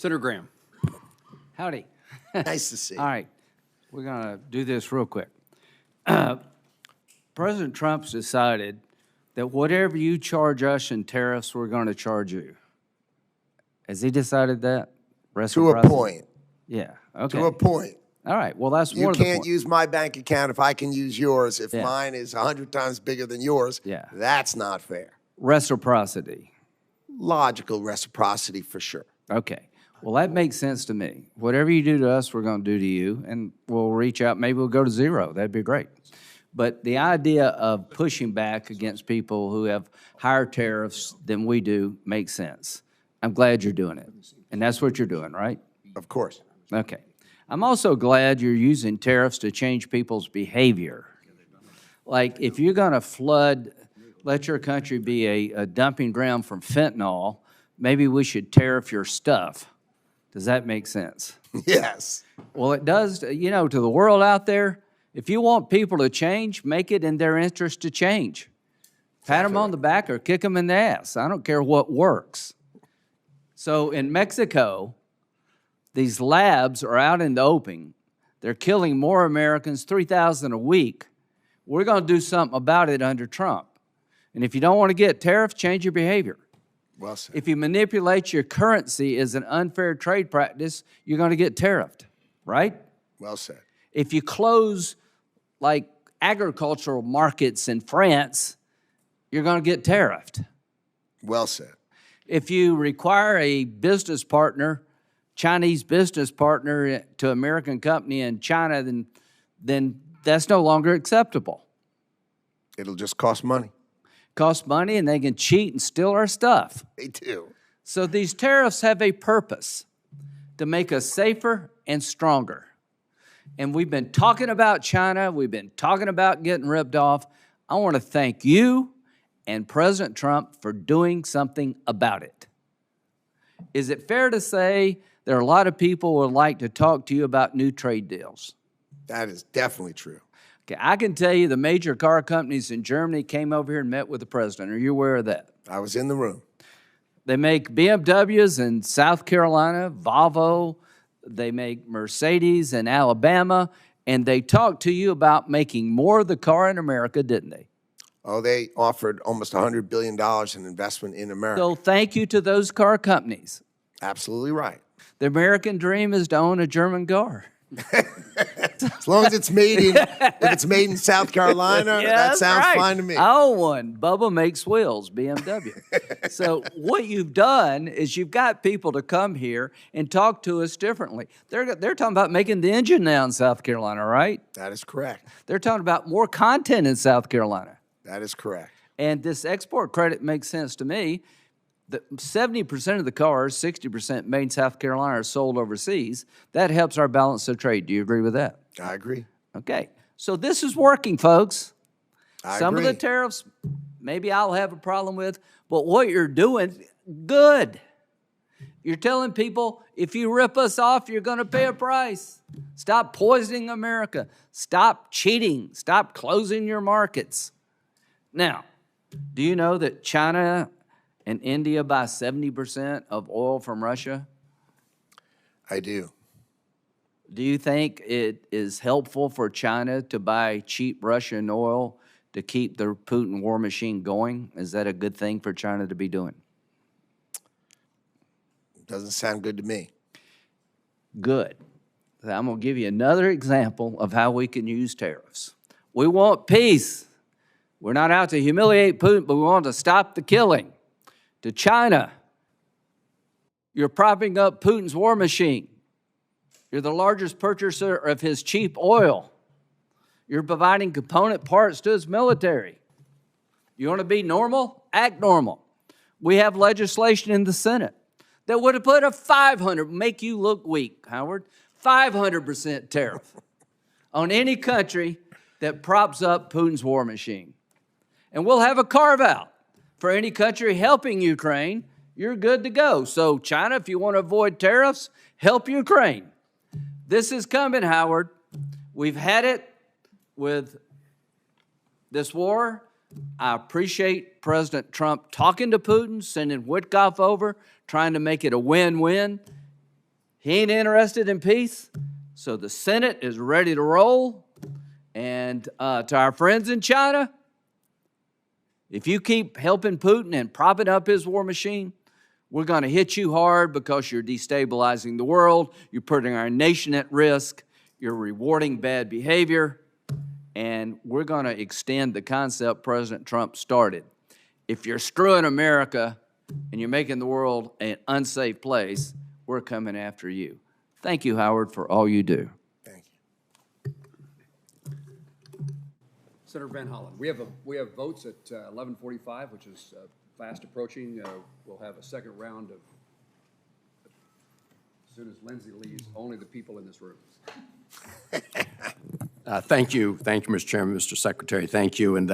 Senator Graham. Howdy. Nice to see you. All right, we're going to do this real quick. President Trump's decided that whatever you charge us in tariffs, we're going to charge you. Has he decided that? To a point. Yeah, okay. To a point. All right, well, that's You more of the can't point. use my bank account if I can use yours. If Yeah. mine is 100 times bigger than yours, Yeah. that's not fair. Reciprocity. Logical reciprocity for sure. Okay. Well, that makes sense to me. Whatever you do to us, we're going to do to you, and we'll reach out. Maybe we'll go to zero. That'd be great. But the idea of pushing back against people who have higher tariffs than we do makes sense. I'm glad you're doing it. And that's what you're doing, right? Of course. Okay. I'm also glad you're using tariffs to change people's behavior. Like, if you're going to let your country be a dumping ground from fentanyl, maybe we should tariff your stuff. Does that make sense? Yes. Well, it does, to the world out there. If you want people to change, make it in their interest to change. Pat them on the back or kick them in the ass. I don't care what works. So in Mexico, these labs are out in the open. They're killing more Americans, 3,000 a week. We're going to do something about it under Trump. And if you don't want to get tariffs, change your behavior. Well said. If you manipulate your currency as an unfair trade practice, you're going to get tariffed, right? Well said. If you close like agricultural markets in France, you're going to get tariffed. Well said. If you require a business partner, Chinese business partner to American company in China, then that's no longer acceptable. It'll just cost money. Cost money, and they can cheat and steal our stuff. They do. So these tariffs have a purpose, to make us safer and stronger. And we've been talking about China. We've been talking about getting ripped off. I want to thank you and President Trump for doing something about it. Is it fair to say there are a lot of people who would like to talk to you about new trade deals? That is definitely true. Okay, I can tell you the major car companies in Germany came over here and met with the president. Are you aware of that? I was in the room. They make BMWs in South Carolina, Volvo. They make Mercedes in Alabama. And they talked to you about making more of the car in America, didn't they? Oh, they offered almost $100 billion in investment in America. So thank you to those car companies. Absolutely right. The American dream is to own a German car. As long as it's made in South Carolina, Yeah, that sounds right. fine to me. I own one. Bubba makes wheels, BMW. So what you've done is you've got people to come here and talk to us differently. They're talking about making the engine now in South Carolina, right? That is correct. They're talking about more content in South Carolina. That is correct. And this export credit makes sense to me. That 70% of the cars, 60% made in South Carolina, are sold overseas. That helps our balance of trade. Do you agree with that? I agree. Okay. So this is working, folks. Some agree. of the tariffs, maybe I'll have a problem with, but what you're doing, good. You're telling people, if you rip us off, you're going to pay a price. Stop poisoning America. Stop cheating. Stop closing your markets. Now, do you know that China and India buy 70% of oil from Russia? I do. Do you think it is helpful for China to buy cheap Russian oil to keep the Putin war machine going? Is that a good thing for China to be doing? Doesn't sound good to me. Good. I'm going to give you another example of how we can use tariffs. We want peace. We're not out to humiliate Putin, but we want to stop the killing. To China, you're propping up Putin's war machine. You're the largest purchaser of his cheap oil. You're providing component parts to his military. You want to be normal? Act normal. We have legislation in the Senate that would have put a make you look weak, Howard, 500% tariff on any country that props up Putin's war machine. And we'll have a carve-out for any country helping Ukraine. You're good to go. So China, if you want to avoid tariffs, help Ukraine. This is coming, Howard. We've had it with this war. I appreciate President Trump talking to Putin, sending Witkoff over, trying to make it a win-win. He ain't interested in peace. So the Senate is ready to roll. And to our friends in China, if you keep helping Putin and propping up his war machine, we're going to hit you hard because you're destabilizing the world, you're putting our nation at risk, you're rewarding bad behavior, and we're going to extend the concept President Trump started. If you're screwing America and you're making the world an unsafe place, we're coming after you. Thank you, Howard, for all you do. Thank you. Senator Van Hollen, we have votes at 11:45, which is fast approaching. We'll have a second round of, as soon as Lindsey leaves, only the people in this room. Thank you, Mr. Chairman, Mr. Secretary. Thank you. And